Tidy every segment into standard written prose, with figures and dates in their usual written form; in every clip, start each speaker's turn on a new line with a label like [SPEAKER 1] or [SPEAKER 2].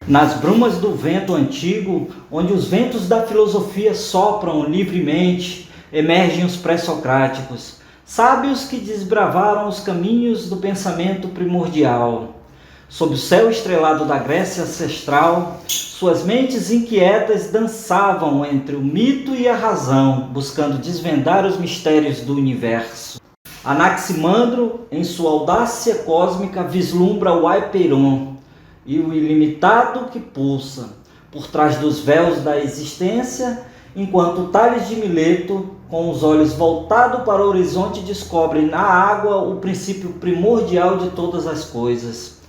[SPEAKER 1] Nas brumas do vento antigo, onde os ventos da filosofia sopram livremente, emergem os pré-socráticos, sábios que desbravaram os caminhos do pensamento primordial. Sob o céu estrelado da Grécia ancestral, suas mentes inquietas dançavam entre o mito e a razão, buscando desvendar os mistérios do universo. Anaximandro, em sua audácia cósmica, vislumbra o Hyperion e o ilimitado que pulsa por trás dos véus da existência, enquanto Tales de Mileto, com os olhos voltados para o horizonte, descobre na água o princípio primordial de todas as coisas.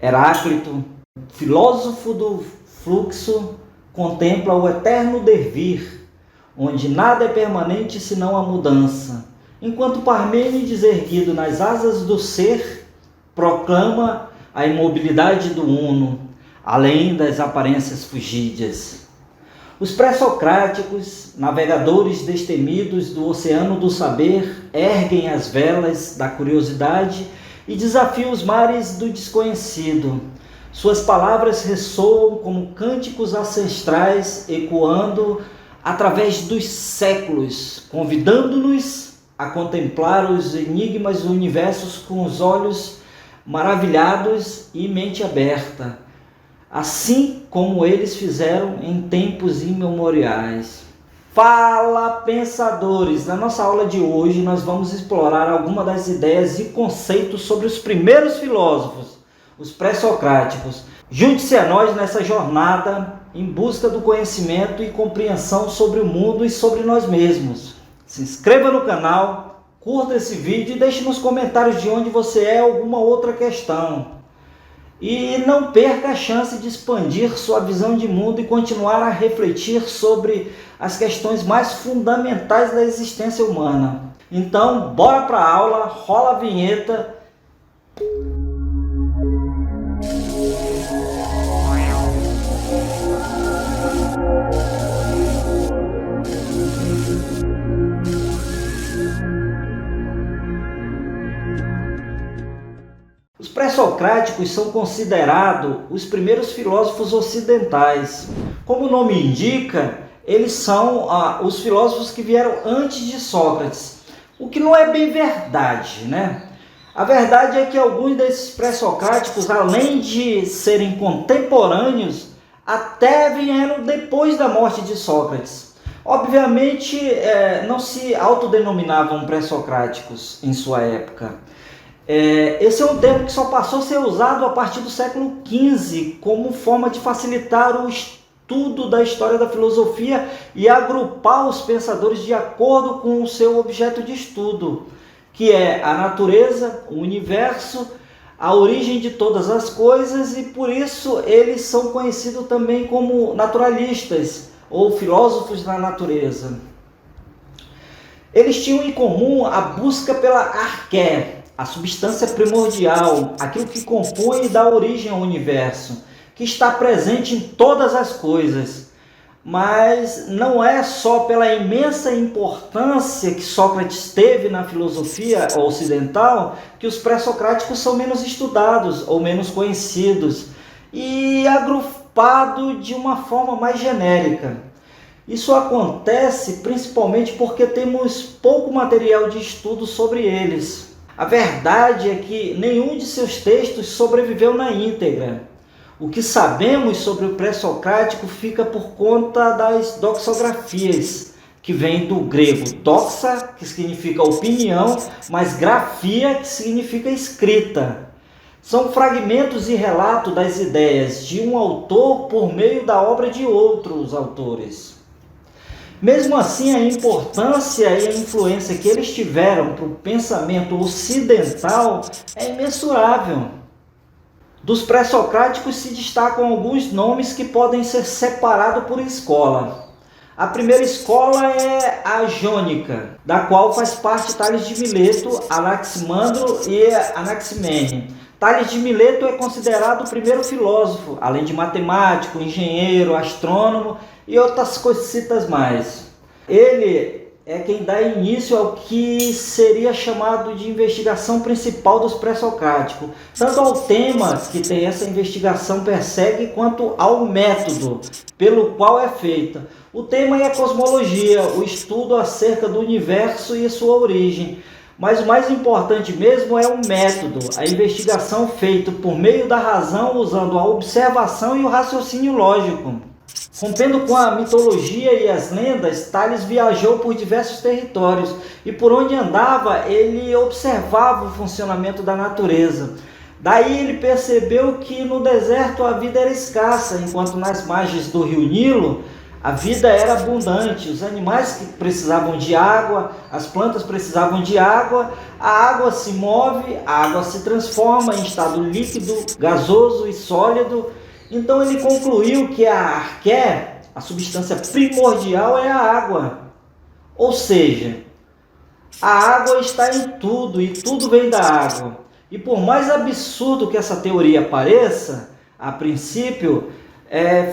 [SPEAKER 1] Heráclito, filósofo do fluxo, contempla o eterno devir, onde nada é permanente senão a mudança, enquanto Parmênides, erguido nas asas do ser, proclama a imobilidade do uno, além das aparências fugídias. Os pré-socráticos, navegadores destemidos do oceano do saber, erguem as velas da curiosidade e desafiam os mares do desconhecido. Suas palavras ressoam como cânticos ancestrais, ecoando através dos séculos, convidando-nos a contemplar os enigmas do universo com os olhos maravilhados e mente aberta, assim como eles fizeram em tempos imemoriais. Fala, pensadores! Na nossa aula de hoje nós vamos explorar algumas das ideias e conceitos sobre os primeiros filósofos, os pré-socráticos. Junte-se a nós nessa jornada em busca do conhecimento e compreensão sobre o mundo e sobre nós mesmos. Se inscreva no canal, curta esse vídeo e deixe nos comentários de onde você é alguma outra questão. E não perca a chance de expandir sua visão de mundo e continuar a refletir sobre as questões mais fundamentais da existência humana. Então, bora para a aula, rola a vinheta. Os pré-socráticos são considerados os primeiros filósofos ocidentais. Como o nome indica, eles são os filósofos que vieram antes de Sócrates, o que não é bem verdade, né? A verdade é que alguns desses pré-socráticos, além de serem contemporâneos, até vieram depois da morte de Sócrates. Obviamente, não se autodenominavam pré-socráticos em sua época. Esse é um termo que só passou a ser usado a partir do século XV como forma de facilitar o estudo da história da filosofia e agrupar os pensadores de acordo com o seu objeto de estudo, que é a natureza, o universo, a origem de todas as coisas, e por isso eles são conhecidos também como naturalistas ou filósofos da natureza. Eles tinham em comum a busca pela arqué, a substância primordial, aquilo que compõe e dá origem ao universo, que está presente em todas as coisas. Mas não é só pela imensa importância que Sócrates teve na filosofia ocidental que os pré-socráticos são menos estudados ou menos conhecidos e agrupados de uma forma mais genérica. Isso acontece principalmente porque temos pouco material de estudo sobre eles. A verdade é que nenhum de seus textos sobreviveu na íntegra. O que sabemos sobre o pré-socrático fica por conta das doxografias, que vem do grego doxa, que significa opinião, mas grafia, que significa escrita. São fragmentos e relatos das ideias de um autor por meio da obra de outros autores. Mesmo assim, a importância e a influência que eles tiveram para o pensamento ocidental é imensurável. Dos pré-socráticos se destacam alguns nomes que podem ser separados por escola. A primeira escola é a jônica, da qual faz parte Tales de Mileto, Anaximandro e Anaximene. Tales de Mileto é considerado o primeiro filósofo, além de matemático, engenheiro, astrônomo e outras coisitas mais. Ele é quem dá início ao que seria chamado de investigação principal dos pré-socráticos, tanto ao tema que tem essa investigação persegue, quanto ao método pelo qual é feita. O tema é a cosmologia, o estudo acerca do universo e sua origem. Mas o mais importante mesmo é o método, a investigação feita por meio da razão, usando a observação e o raciocínio lógico. Rompendo com a mitologia e as lendas, Tales viajou por diversos territórios e por onde andava ele observava o funcionamento da natureza. Daí ele percebeu que no deserto a vida era escassa, enquanto nas margens do rio Nilo a vida era abundante. Os animais que precisavam de água, as plantas precisavam de água, a água se move, a água se transforma em estado líquido, gasoso e sólido. Então ele concluiu que a arqué, a substância primordial, é a água. Ou seja, a água está em tudo e tudo vem da água. E por mais absurdo que essa teoria pareça, a princípio,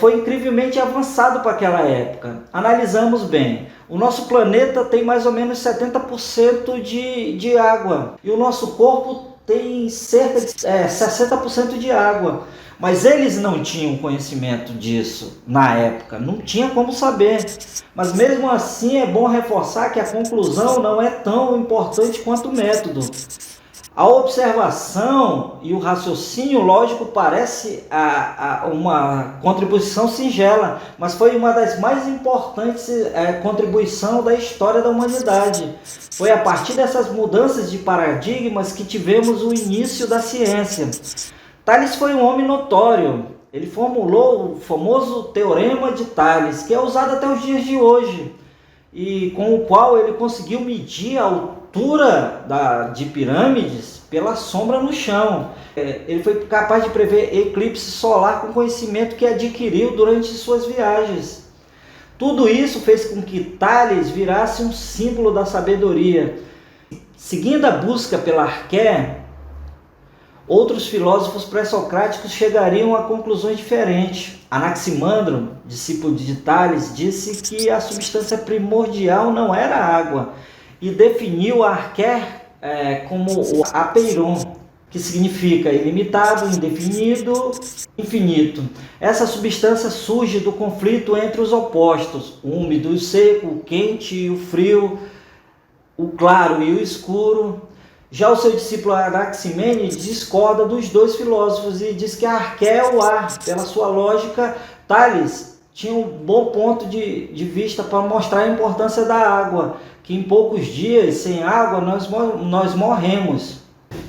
[SPEAKER 1] foi incrivelmente avançado para aquela época. Analisamos bem. O nosso planeta tem mais ou menos 70% de água. E o nosso corpo tem cerca de 60% de água. Mas eles não tinham conhecimento disso na época, não tinha como saber. Mas mesmo assim é bom reforçar que a conclusão não é tão importante quanto o método. A observação e o raciocínio lógico parece uma contribuição singela, mas foi uma das mais importantes contribuições da história da humanidade. Foi a partir dessas mudanças de paradigmas que tivemos o início da ciência. Tales foi um homem notório. Ele formulou o famoso Teorema de Tales, que é usado até os dias de hoje, e com o qual ele conseguiu medir a altura de pirâmides pela sombra no chão. Ele foi capaz de prever eclipse solar com conhecimento que adquiriu durante suas viagens. Tudo isso fez com que Tales virasse um símbolo da sabedoria. Seguindo a busca pela arqué, outros filósofos pré-socráticos chegariam a conclusões diferentes. Anaximandro, discípulo de Tales, disse que a substância primordial não era a água e definiu a arqué como o apeiron, que significa ilimitado, indefinido, infinito. Essa substância surge do conflito entre os opostos, o úmido e o seco, o quente e o frio, o claro e o escuro. Já o seu discípulo Anaximênides discorda dos dois filósofos e diz que a arqué é o ar. Pela sua lógica, Tales tinha um bom ponto de vista para mostrar a importância da água, que em poucos dias, sem água, nós morremos.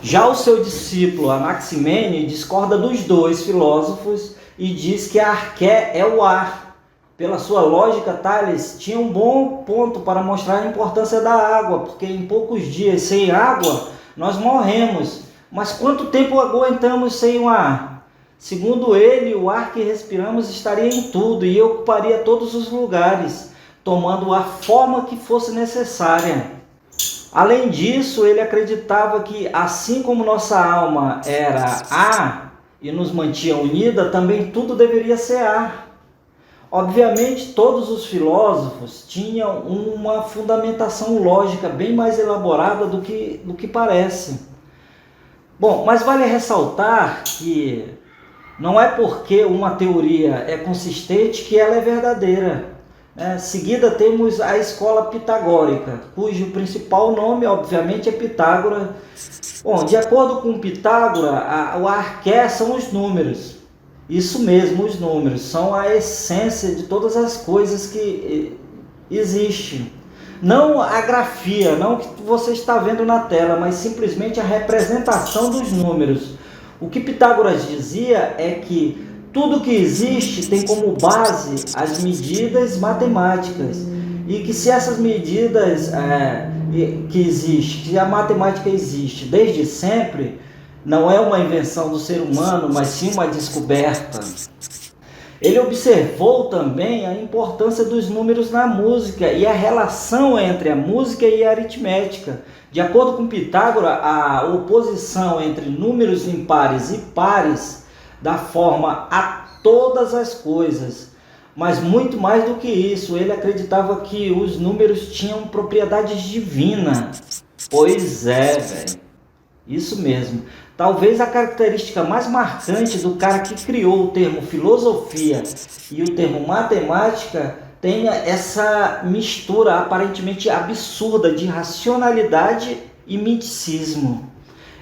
[SPEAKER 1] Já o seu discípulo Anaximênides discorda dos dois filósofos e diz que a arqué é o ar. Pela sua lógica, Tales tinha um bom ponto para mostrar a importância da água, porque em poucos dias sem água nós morremos. Mas quanto tempo aguentamos sem o ar? Segundo ele, o ar que respiramos estaria em tudo e ocuparia todos os lugares, tomando a forma que fosse necessária. Além disso, ele acreditava que, assim como nossa alma era ar e nos mantinha unida, também tudo deveria ser ar. Obviamente, todos os filósofos tinham uma fundamentação lógica bem mais elaborada do que parece. Bom, mas vale ressaltar que não é porque uma teoria é consistente que ela é verdadeira. Seguida temos a escola pitagórica, cujo principal nome, obviamente, é Pitágoras. Bom, de acordo com Pitágoras, o arqué são os números. Isso mesmo, os números são a essência de todas as coisas que existem. Não a grafia, não o que você está vendo na tela, mas simplesmente a representação dos números. O que Pitágoras dizia é que tudo que existe tem como base as medidas matemáticas. E que se essas medidas que existem, que a matemática existe desde sempre, não é uma invenção do ser humano, mas sim uma descoberta. Ele observou também a importância dos números na música e a relação entre a música e a aritmética. De acordo com Pitágoras, a oposição entre números impares e pares dá forma a todas as coisas. Mas muito mais do que isso, ele acreditava que os números tinham propriedades divinas. Pois é, velho. Isso mesmo. Talvez a característica mais marcante do cara que criou o termo filosofia e o termo matemática tenha essa mistura aparentemente absurda de racionalidade e misticismo.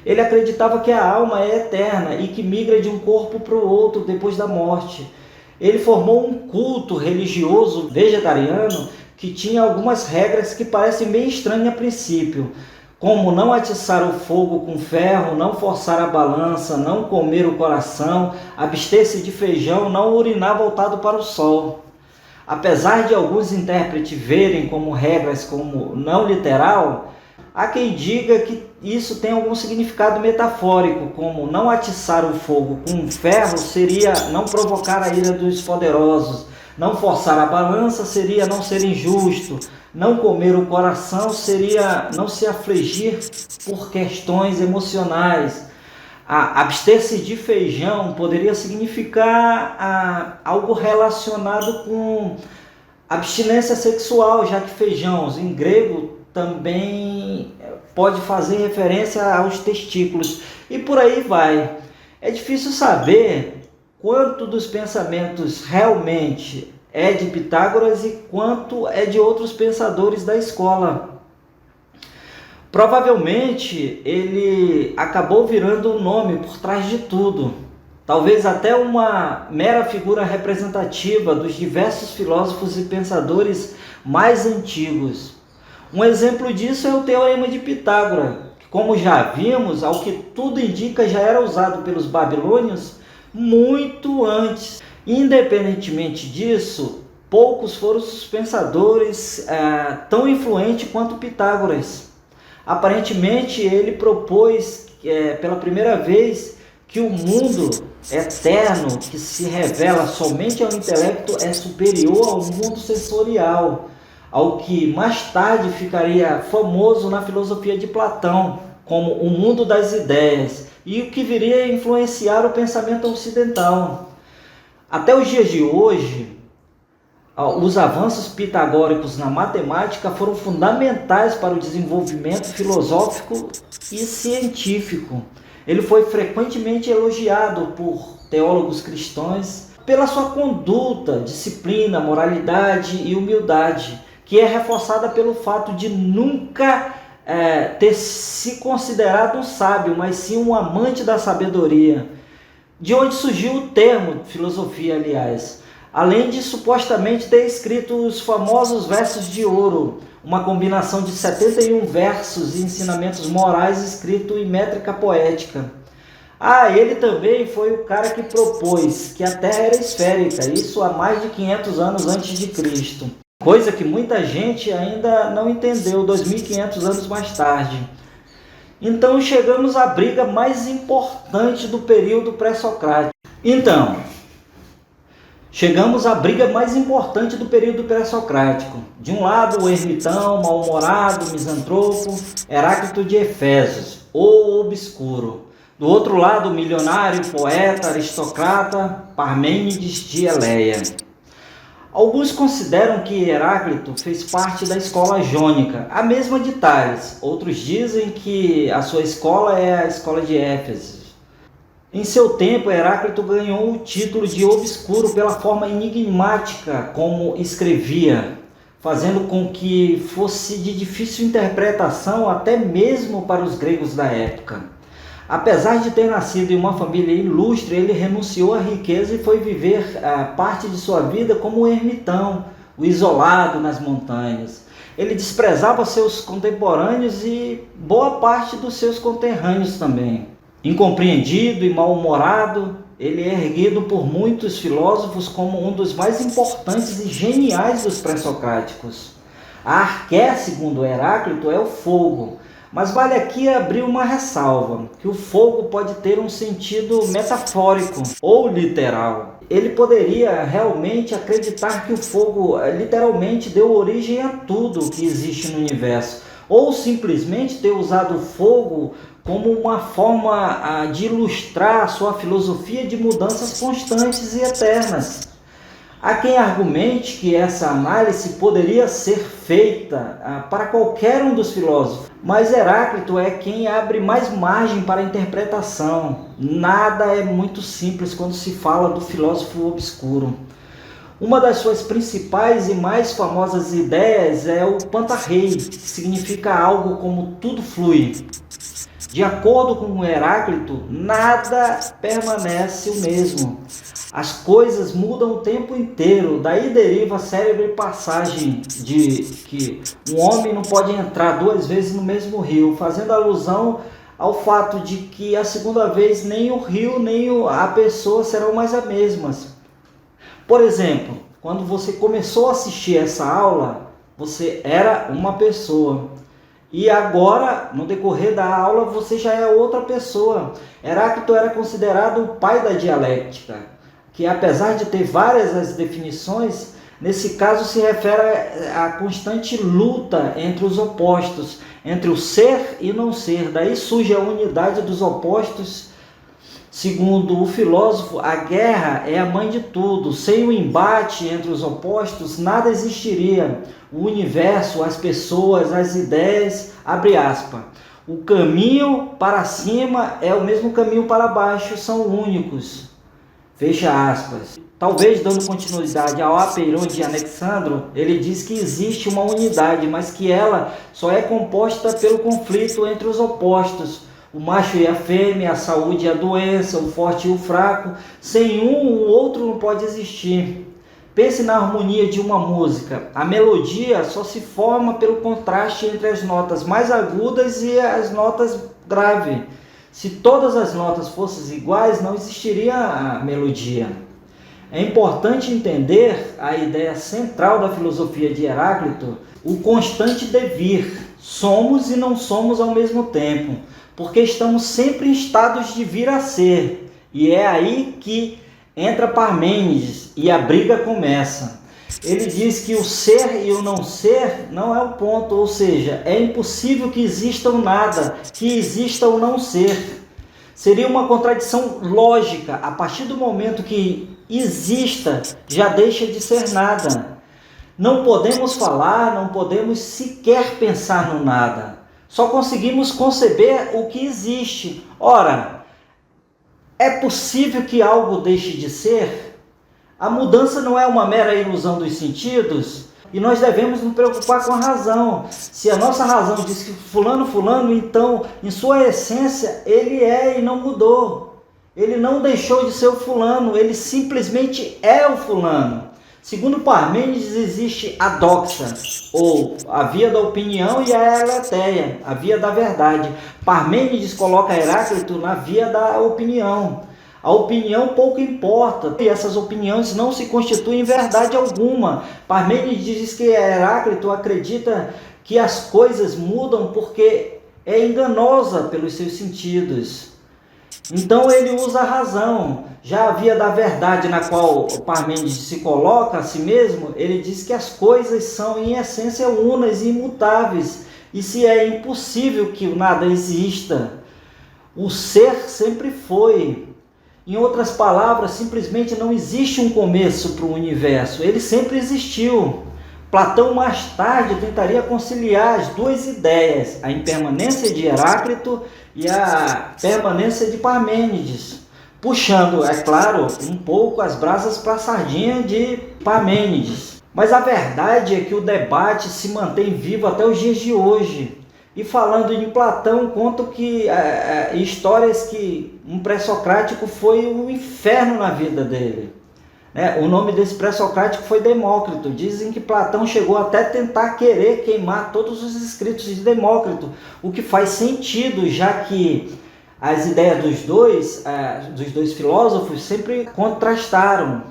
[SPEAKER 1] Ele acreditava que a alma é eterna e que migra de um corpo para o outro depois da morte. Ele formou um culto religioso vegetariano que tinha algumas regras que parecem bem estranhas a princípio, como não atiçar o fogo com ferro, não forçar a balança, não comer o coração, abster-se de feijão, não urinar voltado para o sol. Apesar de alguns intérpretes verem como regras como não literal, há quem diga que isso tem algum significado metafórico, como não atiçar o fogo com ferro seria não provocar a ira dos poderosos, não forçar a balança seria não ser injusto, não comer o coração seria não se afligir por questões emocionais. Abster-se de feijão poderia significar algo relacionado com abstinência sexual, já que feijão em grego também pode fazer referência aos testículos. E por aí vai. É difícil saber quanto dos pensamentos realmente é de Pitágoras e quanto é de outros pensadores da escola. Provavelmente ele acabou virando um nome por trás de tudo, talvez até uma mera figura representativa dos diversos filósofos e pensadores mais antigos. Um exemplo disso é o Teorema de Pitágoras, que, como já vimos, ao que tudo indica, já era usado pelos babilônios muito antes. Independentemente disso, poucos foram os pensadores tão influentes quanto Pitágoras. Aparentemente, ele propôs pela primeira vez que o mundo eterno, que se revela somente ao intelecto, é superior ao mundo sensorial, ao que mais tarde ficaria famoso na filosofia de Platão, como o mundo das ideias, e o que viria a influenciar o pensamento ocidental. Até os dias de hoje, os avanços pitagóricos na matemática foram fundamentais para o desenvolvimento filosófico e científico. Ele foi frequentemente elogiado por teólogos cristãos pela sua conduta, disciplina, moralidade e humildade, que é reforçada pelo fato de nunca ter se considerado um sábio, mas sim um amante da sabedoria, de onde surgiu o termo filosofia, aliás. Além de supostamente ter escrito os famosos versos de ouro, uma combinação de 71 versos e ensinamentos morais escritos em métrica poética. Ele também foi o cara que propôs que a Terra era esférica, isso há mais de 500 anos antes de Cristo. Coisa que muita gente ainda não entendeu 2.500 anos mais tarde. Então chegamos à briga mais importante do período pré-socrático. Chegamos à briga mais importante do período pré-socrático. De um lado, o ermitão, mal-humorado, misantropo, Heráclito de Efésios, ou obscuro. Do outro lado, o milionário, poeta, aristocrata, Parmênides de Eleia. Alguns consideram que Heráclito fez parte da escola jônica, a mesma de Tales. Outros dizem que a sua escola é a escola de Éfeso. Em seu tempo, Heráclito ganhou o título de obscuro pela forma enigmática como escrevia, fazendo com que fosse de difícil interpretação até mesmo para os gregos da época. Apesar de ter nascido em uma família ilustre, ele renunciou à riqueza e foi viver parte de sua vida como um ermitão, o isolado nas montanhas. Ele desprezava seus contemporâneos e boa parte dos seus conterrâneos também. Incompreendido e mal-humorado, ele é erguido por muitos filósofos como um dos mais importantes e geniais dos pré-socráticos. A arqué, segundo Heráclito, é o fogo, mas vale aqui abrir uma ressalva, que o fogo pode ter um sentido metafórico ou literal. Ele poderia realmente acreditar que o fogo literalmente deu origem a tudo que existe no universo, ou simplesmente ter usado o fogo como uma forma de ilustrar a sua filosofia de mudanças constantes e eternas. Há quem argumente que essa análise poderia ser feita para qualquer um dos filósofos, mas Heráclito é quem abre mais margem para a interpretação. Nada é muito simples quando se fala do filósofo obscuro. Uma das suas principais e mais famosas ideias é o pantarrei, que significa algo como tudo flui. De acordo com Heráclito, nada permanece o mesmo. As coisas mudam o tempo inteiro, daí deriva a célebre passagem de que um homem não pode entrar 2 vezes no mesmo rio, fazendo alusão ao fato de que a segunda vez nem o rio nem a pessoa serão mais as mesmas. Por exemplo, quando você começou a assistir essa aula, você era uma pessoa. E agora, no decorrer da aula, você já é outra pessoa. Heráclito era considerado o pai da dialética, que apesar de ter várias as definições, nesse caso se refere à constante luta entre os opostos, entre o ser e não ser. Daí surge a unidade dos opostos. Segundo o filósofo, a guerra é a mãe de tudo. Sem o embate entre os opostos, nada existiria. O universo, as pessoas, as ideias, abre aspas. O caminho para cima é o mesmo caminho para baixo, são únicos. Fecha aspas. Talvez dando continuidade ao Apeiron de Alexandro, ele diz que existe uma unidade, mas que ela só é composta pelo conflito entre os opostos. O macho e a fêmea, a saúde e a doença, o forte e o fraco. Sem um, o outro não pode existir. Pense na harmonia de uma música. A melodia só se forma pelo contraste entre as notas mais agudas e as notas graves. Se todas as notas fossem iguais, não existiria a melodia. É importante entender a ideia central da filosofia de Heráclito, o constante devir. Somos e não somos ao mesmo tempo, porque estamos sempre em estados de vir a ser. E é aí que entra Parmênides e a briga começa. Ele diz que o ser e o não ser não é o ponto, ou seja, é impossível que exista o nada, que exista o não ser. Seria uma contradição lógica. A partir do momento que exista, já deixa de ser nada. Não podemos falar, não podemos sequer pensar no nada. Só conseguimos conceber o que existe. Ora, é possível que algo deixe de ser? A mudança não é uma mera ilusão dos sentidos? E nós devemos nos preocupar com a razão. Se a nossa razão diz que fulano, então, em sua essência, ele é e não mudou. Ele não deixou de ser o fulano, ele simplesmente é o fulano. Segundo Parmênides, existe a doxa, ou a via da opinião, e a aletheia, a via da verdade. Parmênides coloca Heráclito na via da opinião. A opinião pouco importa, e essas opiniões não se constituem verdade alguma. Parmênides diz que Heráclito acredita que as coisas mudam porque é enganosa pelos seus sentidos. Então ele usa a razão. Já a via da verdade, na qual Parmênides se coloca a si mesmo, ele diz que as coisas são em essência unas e imutáveis, e se é impossível que o nada exista, o ser sempre foi. Em outras palavras, simplesmente não existe um começo para o universo, ele sempre existiu. Platão mais tarde tentaria conciliar as duas ideias, a impermanência de Heráclito e a permanência de Parmênides, puxando, é claro, um pouco as brasas para a sardinha de Parmênides. Mas a verdade é que o debate se mantém vivo até os dias de hoje. E falando em Platão, contam que histórias que um pré-socrático foi um inferno na vida dele. O nome desse pré-socrático foi Demócrito. Dizem que Platão chegou até tentar querer queimar todos os escritos de Demócrito, o que faz sentido, já que as ideias dos dois filósofos sempre contrastaram.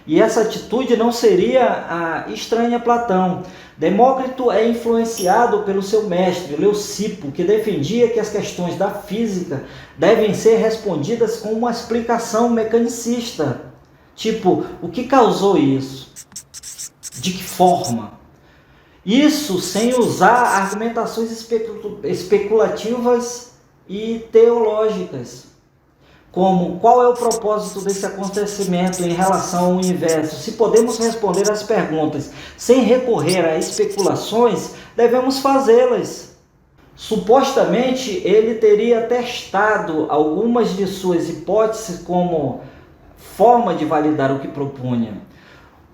[SPEAKER 1] E essa atitude não seria estranha a Platão. Demócrito é influenciado pelo seu mestre, Leucipo, que defendia que as questões da física devem ser respondidas com uma explicação mecanicista. Tipo, o que causou isso? De que forma? Isso sem usar argumentações especulativas e teológicas. como qual é o propósito desse acontecimento em relação ao universo. Se podemos responder às perguntas sem recorrer a especulações, devemos fazê-las. Supostamente, ele teria testado algumas de suas hipóteses como forma de validar o que propunha,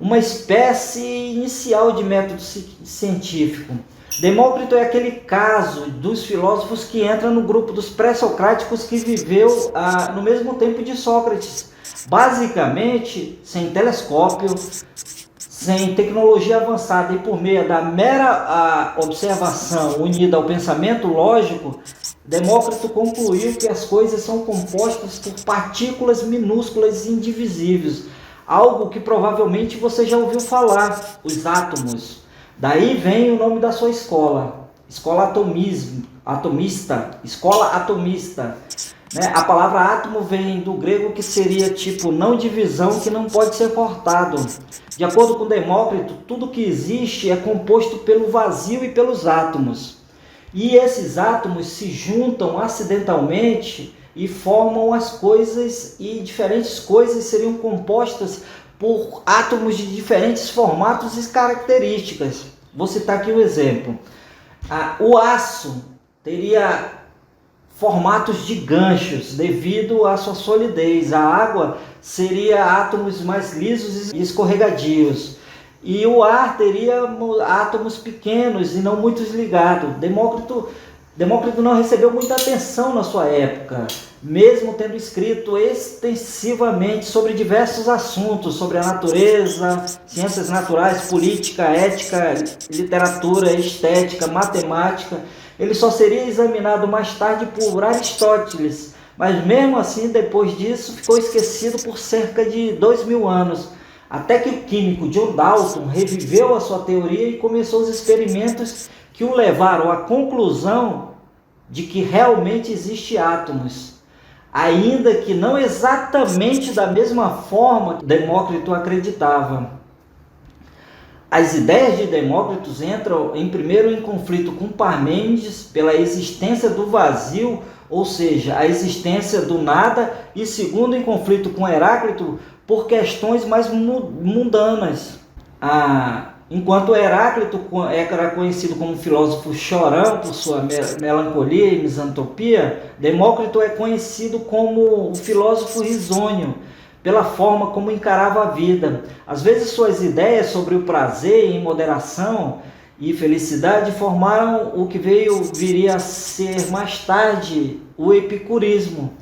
[SPEAKER 1] uma espécie inicial de método científico. Demócrito é aquele caso dos filósofos que entra no grupo dos pré-socráticos que viveu no mesmo tempo de Sócrates. Basicamente, sem telescópio, sem tecnologia avançada e por meio da mera observação unida ao pensamento lógico, Demócrito concluiu que as coisas são compostas por partículas minúsculas e indivisíveis, algo que provavelmente você já ouviu falar, os átomos. Daí vem o nome da sua escola, escola atomista. Né? A palavra átomo vem do grego, que seria tipo não divisão, que não pode ser cortado. De acordo com Demócrito, tudo que existe é composto pelo vazio e pelos átomos. E esses átomos se juntam acidentalmente e formam as coisas, e diferentes coisas seriam compostas por átomos de diferentes formatos e características. Vou citar aqui um exemplo. O aço teria formatos de ganchos devido à sua solidez. A água seria átomos mais lisos e escorregadios. E o ar teria átomos pequenos e não muito ligados. Demócrito não recebeu muita atenção na sua época, mesmo tendo escrito extensivamente sobre diversos assuntos, sobre a natureza, ciências naturais, política, ética, literatura, estética, matemática. Ele só seria examinado mais tarde por Aristóteles, mas mesmo assim, depois disso, ficou esquecido por cerca de 2000 anos, até que o químico John Dalton reviveu a sua teoria e começou os experimentos que o levaram à conclusão de que realmente existem átomos, ainda que não exatamente da mesma forma que Demócrito acreditava. As ideias de Demócrito entram primeiro em conflito com Parmênides pela existência do vazio, ou seja, a existência do nada, e segundo em conflito com Heráclito por questões mais mundanas. Enquanto Heráclito era conhecido como filósofo chorão por sua melancolia e misantropia, Demócrito é conhecido como o filósofo risonho, pela forma como encarava a vida. Às vezes suas ideias sobre o prazer em moderação e felicidade formaram o que viria a ser mais tarde o epicurismo.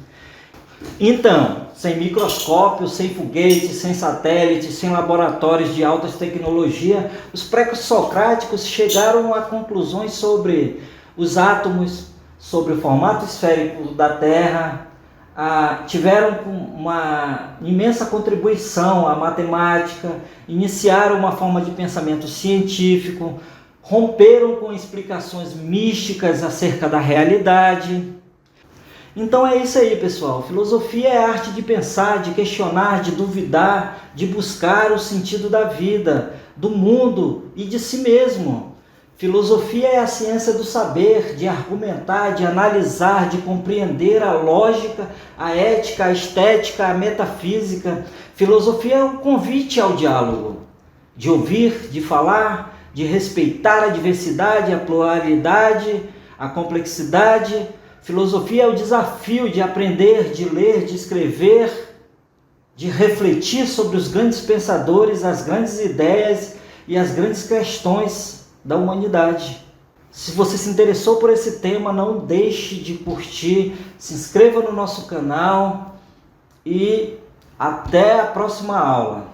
[SPEAKER 1] Então, sem microscópio, sem foguetes, sem satélites, sem laboratórios de alta tecnologia, os pré-socráticos chegaram a conclusões sobre os átomos, sobre o formato esférico da Terra, tiveram uma imensa contribuição à matemática, iniciaram uma forma de pensamento científico, romperam com explicações místicas acerca da realidade. Então é isso aí, pessoal. Filosofia é a arte de pensar, de questionar, de duvidar, de buscar o sentido da vida, do mundo e de si mesmo. Filosofia é a ciência do saber, de argumentar, de analisar, de compreender a lógica, a ética, a estética, a metafísica. Filosofia é o convite ao diálogo, de ouvir, de falar, de respeitar a diversidade, a pluralidade, a complexidade. Filosofia é o desafio de aprender, de ler, de escrever, de refletir sobre os grandes pensadores, as grandes ideias e as grandes questões da humanidade. Se você se interessou por esse tema, não deixe de curtir, se inscreva no nosso canal e até a próxima aula.